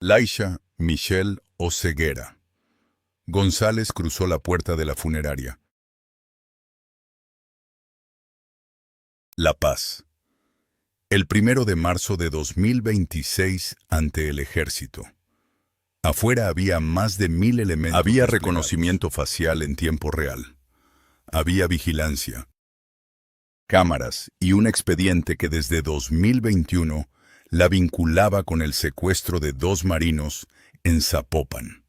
Laisha Michelle Oseguera. González cruzó la puerta de la funeraria. La Paz. El 1 de marzo de 2026 ante el ejército. Afuera había más de 1000 elementos. Había reconocimiento facial en tiempo real. Había vigilancia, cámaras y un expediente que desde 2021 la vinculaba con el secuestro de 2 marinos en Zapopan.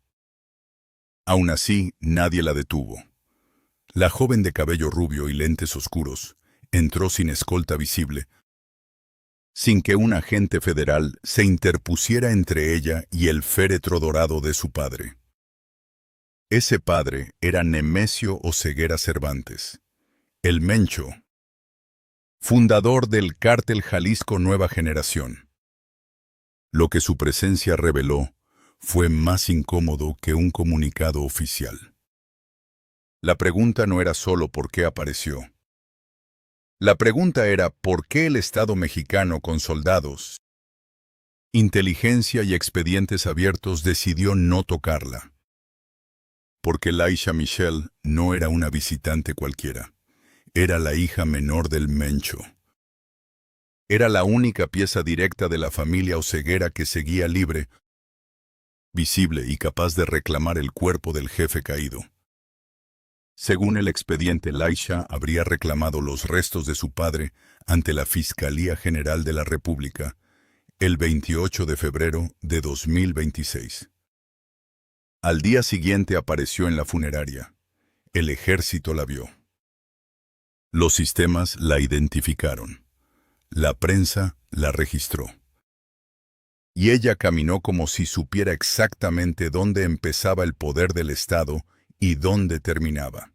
Aún así, nadie la detuvo. La joven de cabello rubio y lentes oscuros entró sin escolta visible, sin que un agente federal se interpusiera entre ella y el féretro dorado de su padre. Ese padre era Nemesio Oseguera Cervantes, el Mencho, fundador del Cártel Jalisco Nueva Generación. Lo que su presencia reveló fue más incómodo que un comunicado oficial. La pregunta no era solo por qué apareció. La pregunta era por qué el Estado mexicano con soldados, inteligencia y expedientes abiertos decidió no tocarla. Porque Laisha Michelle no era una visitante cualquiera. Era la hija menor del Mencho. Era la única pieza directa de la familia Oseguera que seguía libre, visible y capaz de reclamar el cuerpo del jefe caído. Según el expediente, Laisha habría reclamado los restos de su padre ante la Fiscalía General de la República el 28 de febrero de 2026. Al día siguiente apareció en la funeraria. El ejército la vio. Los sistemas la identificaron. La prensa la registró. Y ella caminó como si supiera exactamente dónde empezaba el poder del Estado y dónde terminaba.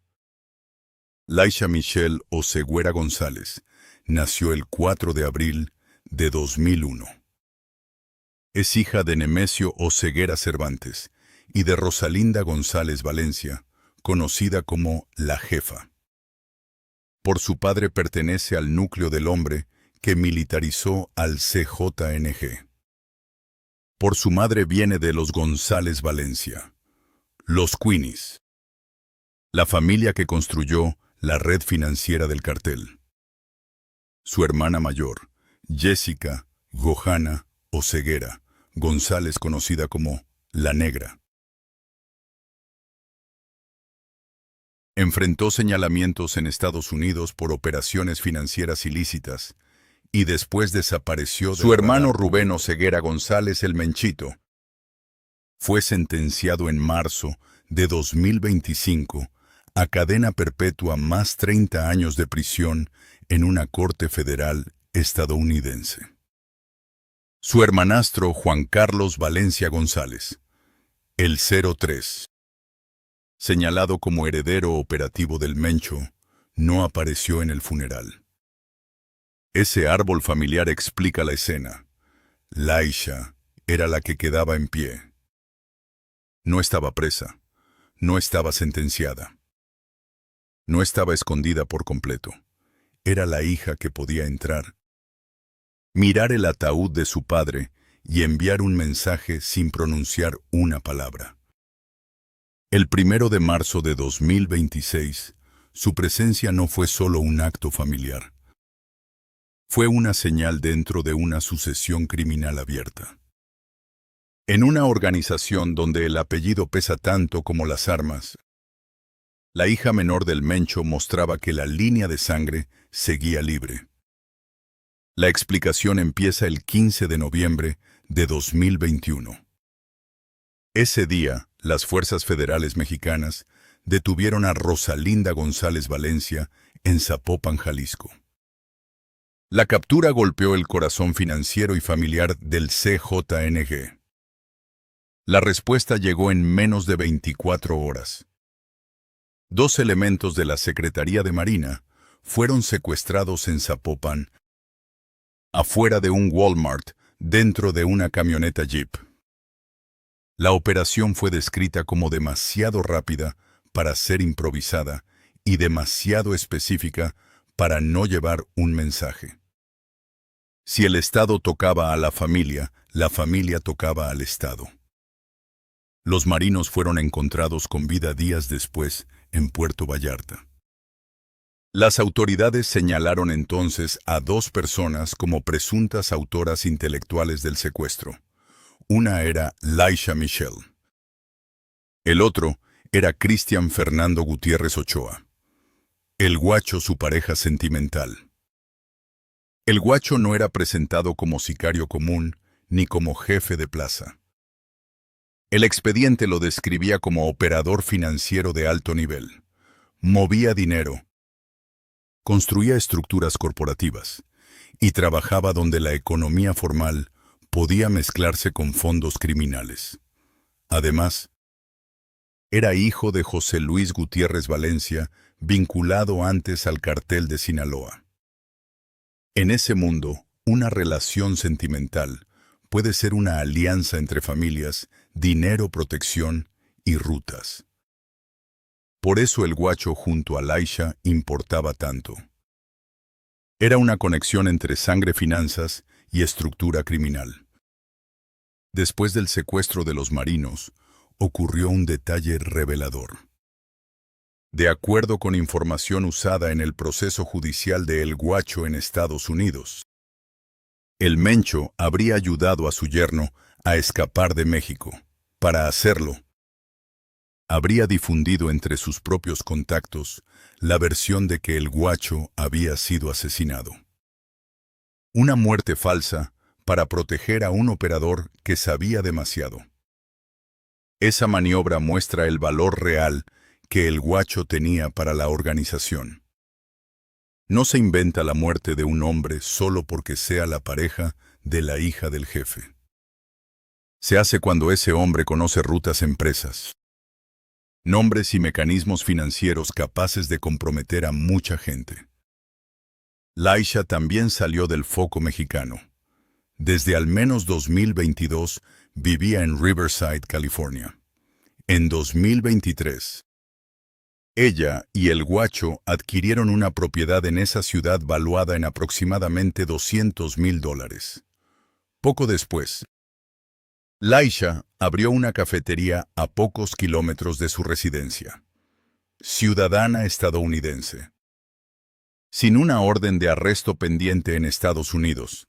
Laisha Michelle Oseguera González nació el 4 de abril de 2001. Es hija de Nemesio Oseguera Cervantes y de Rosalinda González Valencia, conocida como La Jefa. Por su padre pertenece al núcleo del hombre que militarizó al CJNG. Por su madre viene de los González Valencia, los Queenies, la familia que construyó la red financiera del cartel. Su hermana mayor, Jessica Johanna Oseguera González, conocida como La Negra, enfrentó señalamientos en Estados Unidos por operaciones financieras ilícitas y después desapareció de su hermano Rubén Oseguera González el Menchito. Fue sentenciado en marzo de 2025 a cadena perpetua más 30 años de prisión en una corte federal estadounidense. Su hermanastro Juan Carlos Valencia González, el 03, señalado como heredero operativo del Mencho, no apareció en el funeral. Ese árbol familiar explica la escena. Laisha era la que quedaba en pie. No estaba presa, no estaba sentenciada. No estaba escondida por completo. Era la hija que podía entrar, mirar el ataúd de su padre y enviar un mensaje sin pronunciar una palabra. El 1 de marzo de 2026, su presencia no fue solo un acto familiar. Fue una señal dentro de una sucesión criminal abierta. En una organización donde el apellido pesa tanto como las armas, la hija menor del Mencho mostraba que la línea de sangre seguía libre. La explicación empieza el 15 de noviembre de 2021. Ese día, las fuerzas federales mexicanas detuvieron a Rosalinda González Valencia en Zapopan, Jalisco. La captura golpeó el corazón financiero y familiar del CJNG. La respuesta llegó en menos de 24 horas. 2 elementos de la Secretaría de Marina fueron secuestrados en Zapopan, afuera de un Walmart, dentro de una camioneta Jeep. La operación fue descrita como demasiado rápida para ser improvisada y demasiado específica para no llevar un mensaje. Si el Estado tocaba a la familia tocaba al Estado. Los marinos fueron encontrados con vida días después en Puerto Vallarta. Las autoridades señalaron entonces a 2 personas como presuntas autoras intelectuales del secuestro. Una era Laisha Michelle. El otro era Cristian Fernando Gutiérrez Ochoa. El Guacho, su pareja sentimental. El Guacho no era presentado como sicario común ni como jefe de plaza. El expediente lo describía como operador financiero de alto nivel. Movía dinero, construía estructuras corporativas y trabajaba donde la economía formal podía mezclarse con fondos criminales. Además, era hijo de José Luis Gutiérrez Valencia, vinculado antes al cartel de Sinaloa. En ese mundo, una relación sentimental puede ser una alianza entre familias, dinero, protección y rutas. Por eso el Guacho junto a Laisha importaba tanto. Era una conexión entre sangre, finanzas y estructura criminal. Después del secuestro de los marinos, ocurrió un detalle revelador. De acuerdo con información usada en el proceso judicial de El Guacho en Estados Unidos, el Mencho habría ayudado a su yerno a escapar de México. Para hacerlo, habría difundido entre sus propios contactos la versión de que el Guacho había sido asesinado. Una muerte falsa para proteger a un operador que sabía demasiado. Esa maniobra muestra el valor real que el Guacho tenía para la organización. No se inventa la muerte de un hombre solo porque sea la pareja de la hija del jefe. Se hace cuando ese hombre conoce rutas empresas, nombres y mecanismos financieros capaces de comprometer a mucha gente. Laisha también salió del foco mexicano. Desde al menos 2022 vivía en Riverside, California. En 2023, ella y el Guacho adquirieron una propiedad en esa ciudad valuada en aproximadamente $200,000. Poco después, Laisha abrió una cafetería a pocos kilómetros de su residencia. Ciudadana estadounidense. Sin una orden de arresto pendiente en Estados Unidos.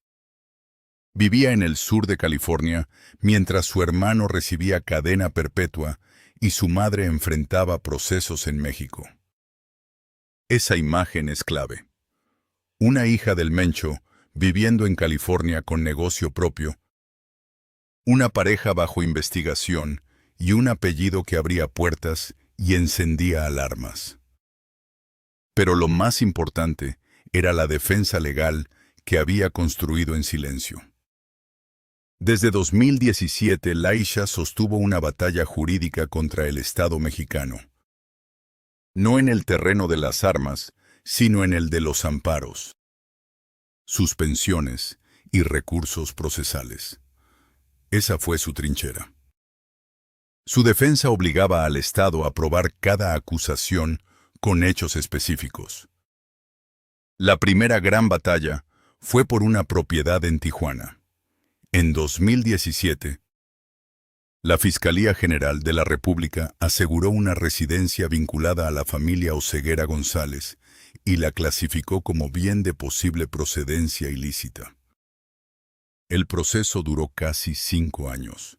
Vivía en el sur de California mientras su hermano recibía cadena perpetua y su madre enfrentaba procesos en México. Esa imagen es clave. Una hija del Mencho viviendo en California con negocio propio, una pareja bajo investigación y un apellido que abría puertas y encendía alarmas. Pero lo más importante era la defensa legal que había construido en silencio. Desde 2017, Laisha sostuvo una batalla jurídica contra el Estado mexicano. No en el terreno de las armas, sino en el de los amparos, suspensiones y recursos procesales. Esa fue su trinchera. Su defensa obligaba al Estado a probar cada acusación con hechos específicos. La primera gran batalla fue por una propiedad en Tijuana. En 2017, la Fiscalía General de la República aseguró una residencia vinculada a la familia Oseguera González y la clasificó como bien de posible procedencia ilícita. El proceso duró casi 5 años.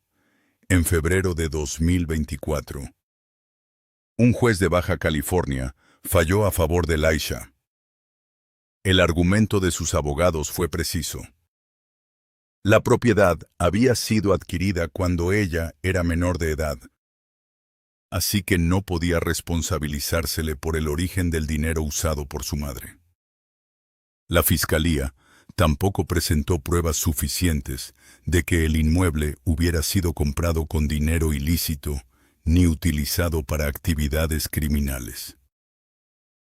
En febrero de 2024, un juez de Baja California falló a favor de Laisha. El argumento de sus abogados fue preciso. La propiedad había sido adquirida cuando ella era menor de edad, así que no podía responsabilizársele por el origen del dinero usado por su madre. La Fiscalía tampoco presentó pruebas suficientes de que el inmueble hubiera sido comprado con dinero ilícito ni utilizado para actividades criminales.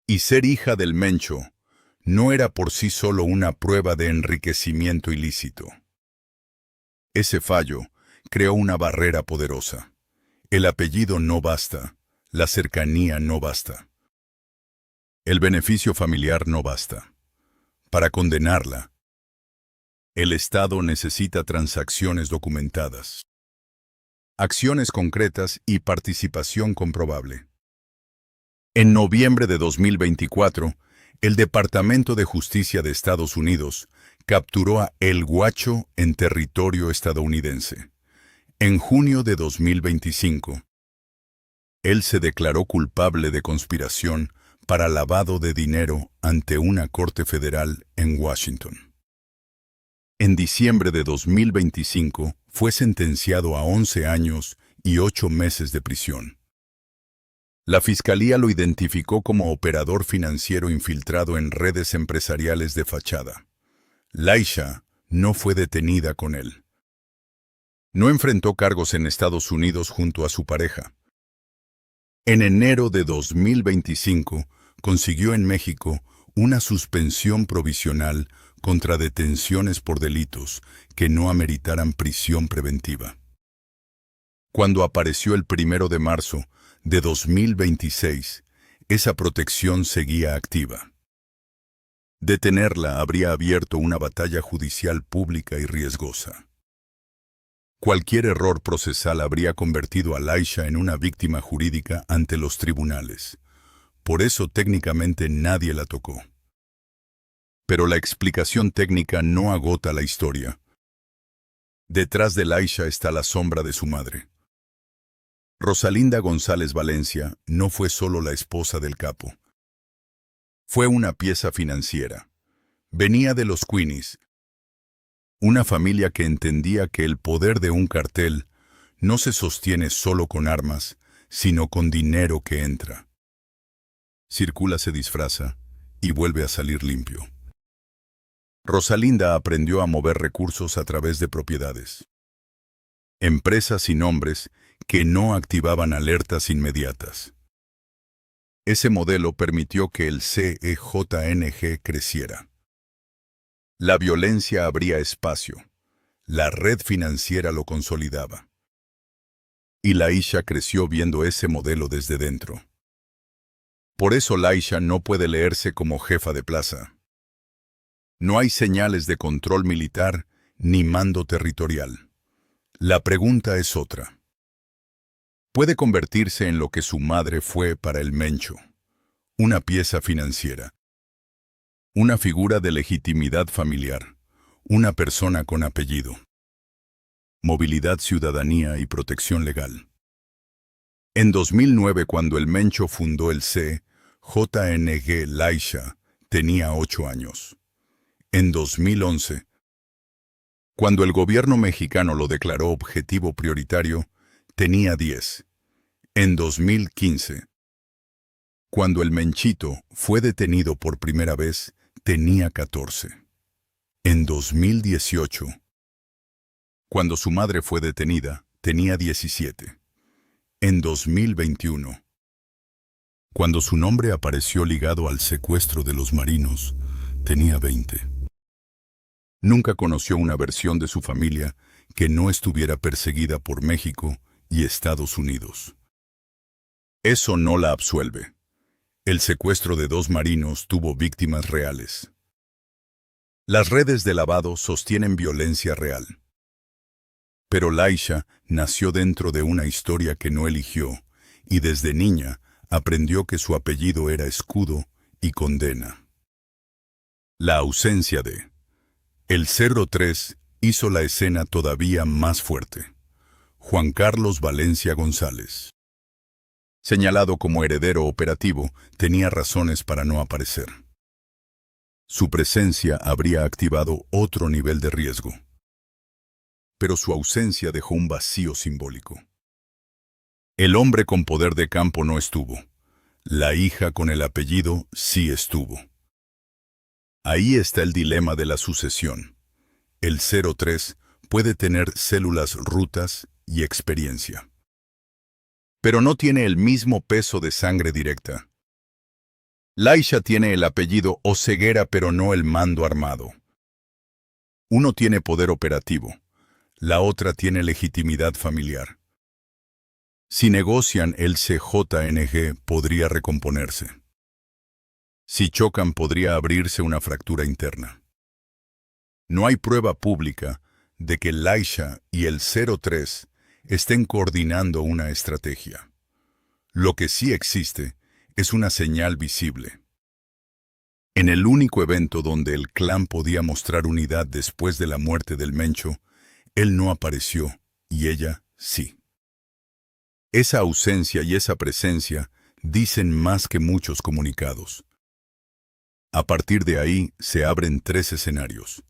Y ser hija del Mencho no era por sí solo una prueba de enriquecimiento ilícito. Ese fallo creó una barrera poderosa. El apellido no basta, la cercanía no basta. El beneficio familiar no basta. Para condenarla, El Estado necesita transacciones documentadas, acciones concretas y participación comprobable. En noviembre de 2024, el Departamento de Justicia de Estados Unidos capturó a El Guacho en territorio estadounidense. En junio de 2025, él se declaró culpable de conspiración para lavado de dinero ante una corte federal en Washington. En diciembre de 2025, fue sentenciado a 11 años y 8 meses de prisión. La Fiscalía lo identificó como operador financiero infiltrado en redes empresariales de fachada. Laisha no fue detenida con él. No enfrentó cargos en Estados Unidos junto a su pareja. En enero de 2025, consiguió en México una suspensión provisional contra detenciones por delitos que no ameritaran prisión preventiva. Cuando apareció el 1 de marzo de 2026, esa protección seguía activa. Detenerla habría abierto una batalla judicial pública y riesgosa. Cualquier error procesal habría convertido a Laisha en una víctima jurídica ante los tribunales. Por eso técnicamente nadie la tocó. Pero la explicación técnica no agota la historia. Detrás de Laisha está la sombra de su madre. Rosalinda González Valencia no fue solo la esposa del capo. Fue una pieza financiera. Venía de los Queenies, una familia que entendía que el poder de un cartel no se sostiene solo con armas, sino con dinero que entra. Circula, se disfraza y vuelve a salir limpio. Rosalinda aprendió a mover recursos a través de propiedades, empresas y nombres que no activaban alertas inmediatas. Ese modelo permitió que el CEJNG creciera. La violencia abría espacio. La red financiera lo consolidaba. Y Laisha creció viendo ese modelo desde dentro. Por eso Laisha no puede leerse como jefa de plaza. No hay señales de control militar ni mando territorial. La pregunta es otra. Puede convertirse en lo que su madre fue para el Mencho, una pieza financiera, una figura de legitimidad familiar, una persona con apellido, movilidad, ciudadanía y protección legal. En 2009, cuando el Mencho fundó el CJNG, Laisha tenía 8 años. En 2011, cuando el gobierno mexicano lo declaró objetivo prioritario, tenía 10. En 2015, cuando el Menchito fue detenido por primera vez, tenía 14. En 2018, cuando su madre fue detenida, tenía 17. En 2021, cuando su nombre apareció ligado al secuestro de los marinos, tenía 20. Nunca conoció una versión de su familia que no estuviera perseguida por México y Estados Unidos. Eso no la absuelve. El secuestro de 2 marinos tuvo víctimas reales. Las redes de lavado sostienen violencia real. Pero Laisha nació dentro de una historia que no eligió, y desde niña aprendió que su apellido era escudo y condena. La ausencia de el 03 hizo la escena todavía más fuerte. Juan Carlos Valencia González, señalado como heredero operativo, tenía razones para no aparecer. Su presencia habría activado otro nivel de riesgo. Pero su ausencia dejó un vacío simbólico. El hombre con poder de campo no estuvo. La hija con el apellido sí estuvo. Ahí está el dilema de la sucesión. El 03 puede tener células rutas y experiencia, pero no tiene el mismo peso de sangre directa. Laisha tiene el apellido Oseguera, pero no el mando armado. Uno tiene poder operativo, la otra tiene legitimidad familiar. Si negocian, el CJNG podría recomponerse. Si chocan, podría abrirse una fractura interna. No hay prueba pública de que Laisha y el 03 estén coordinando una estrategia. Lo que sí existe es una señal visible. En el único evento donde el clan podía mostrar unidad después de la muerte del Mencho, él no apareció y ella sí. Esa ausencia y esa presencia dicen más que muchos comunicados. A partir de ahí se abren 3 escenarios.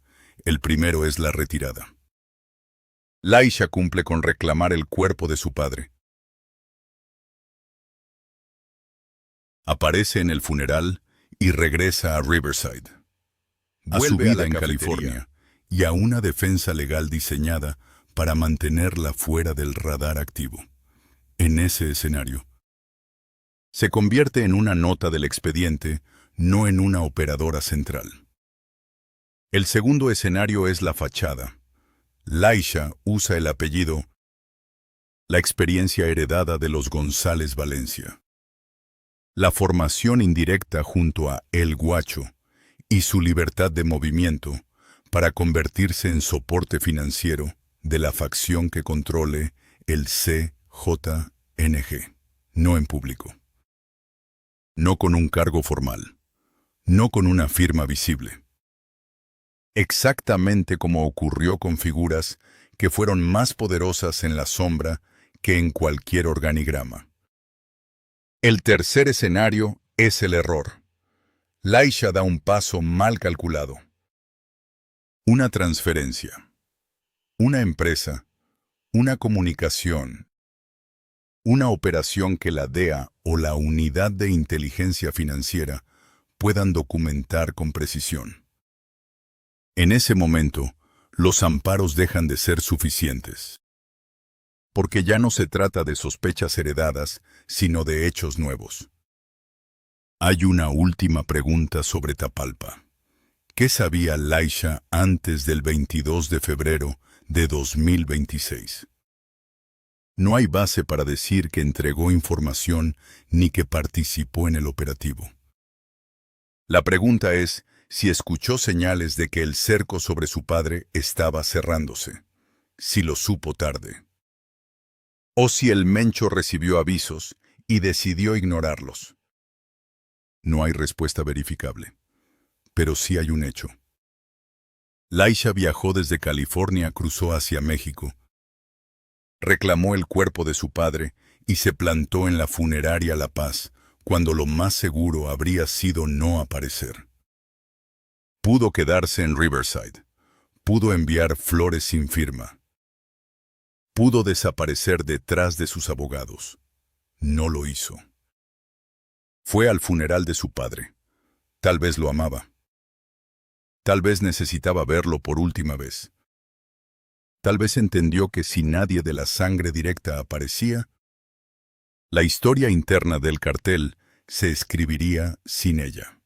El primero es la retirada. Laisha cumple con reclamar el cuerpo de su padre. Aparece en el funeral y regresa a Riverside, a su vida en California y a una defensa legal diseñada para mantenerla fuera del radar activo. En ese escenario, se convierte en una nota del expediente, no en una operadora central. El segundo escenario es la fachada. Laisha usa el apellido, la experiencia heredada de los González Valencia, la formación indirecta junto a El Guacho y su libertad de movimiento para convertirse en soporte financiero de la facción que controle el CJNG, no en público, no con un cargo formal, no con una firma visible. Exactamente como ocurrió con figuras que fueron más poderosas en la sombra que en cualquier organigrama. El tercer escenario es el error. Laisha da un paso mal calculado. Una transferencia, una empresa, una comunicación, una operación que la DEA o la Unidad de Inteligencia Financiera puedan documentar con precisión. En ese momento, los amparos dejan de ser suficientes. Porque ya no se trata de sospechas heredadas, sino de hechos nuevos. Hay una última pregunta sobre Tapalpa. ¿Qué sabía Laisha antes del 22 de febrero de 2026? No hay base para decir que entregó información ni que participó en el operativo. La pregunta es si escuchó señales de que el cerco sobre su padre estaba cerrándose, si lo supo tarde, o si el Mencho recibió avisos y decidió ignorarlos. No hay respuesta verificable, pero sí hay un hecho. Laisha viajó desde California, cruzó hacia México, reclamó el cuerpo de su padre y se plantó en la funeraria La Paz, cuando lo más seguro habría sido no aparecer. Pudo quedarse en Riverside, pudo enviar flores sin firma, pudo desaparecer detrás de sus abogados. No lo hizo. Fue al funeral de su padre. Tal vez lo amaba. Tal vez necesitaba verlo por última vez. Tal vez entendió que si nadie de la sangre directa aparecía, la historia interna del cartel se escribiría sin ella.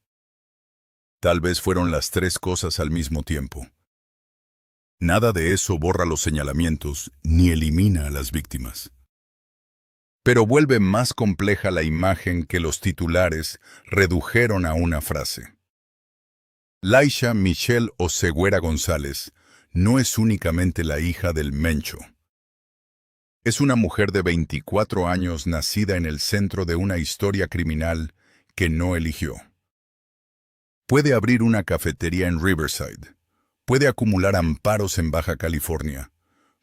Tal vez fueron las 3 cosas al mismo tiempo. Nada de eso borra los señalamientos ni elimina a las víctimas. Pero vuelve más compleja la imagen que los titulares redujeron a una frase. Laisha Michelle Oseguera González no es únicamente la hija del Mencho. Es una mujer de 24 años nacida en el centro de una historia criminal que no eligió. Puede abrir una cafetería en Riverside. Puede acumular amparos en Baja California.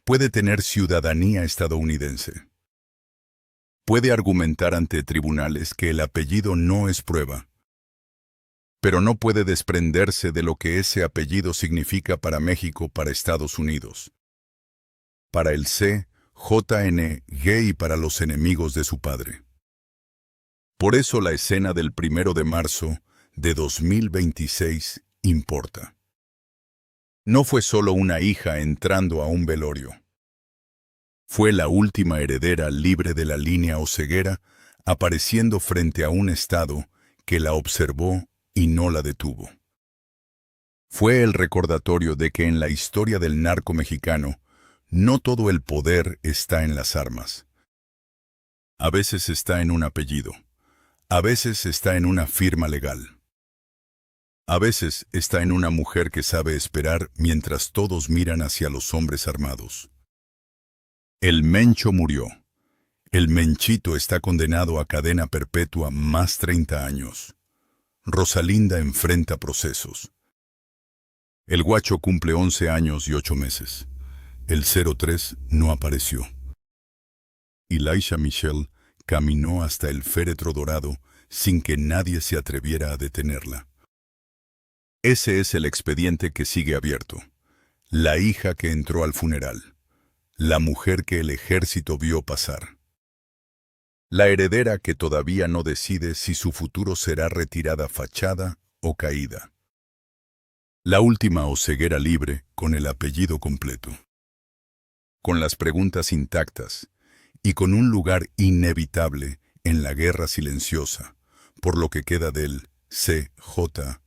Puede tener ciudadanía estadounidense. Puede argumentar ante tribunales que el apellido no es prueba. Pero no puede desprenderse de lo que ese apellido significa para México, para Estados Unidos. Para el CJNG y para los enemigos de su padre. Por eso la escena del 1 de marzo de 2026 importa. No fue solo una hija entrando a un velorio. Fue la última heredera libre de la línea Oseguera apareciendo frente a un Estado que la observó y no la detuvo. Fue el recordatorio de que en la historia del narco mexicano no todo el poder está en las armas. A veces está en un apellido, a veces está en una firma legal. A veces está en una mujer que sabe esperar mientras todos miran hacia los hombres armados. El Mencho murió. El Menchito está condenado a cadena perpetua más 30 años. Rosalinda enfrenta procesos. El Guacho cumple 11 años y 8 meses. El 03 no apareció. Elisha Michelle caminó hasta el féretro dorado sin que nadie se atreviera a detenerla. Ese es el expediente que sigue abierto. La hija que entró al funeral. La mujer que el ejército vio pasar. La heredera que todavía no decide si su futuro será retirada fachada o caída. La última oseguera libre con el apellido completo. Con las preguntas intactas y con un lugar inevitable en la guerra silenciosa, por lo que queda del CJNG.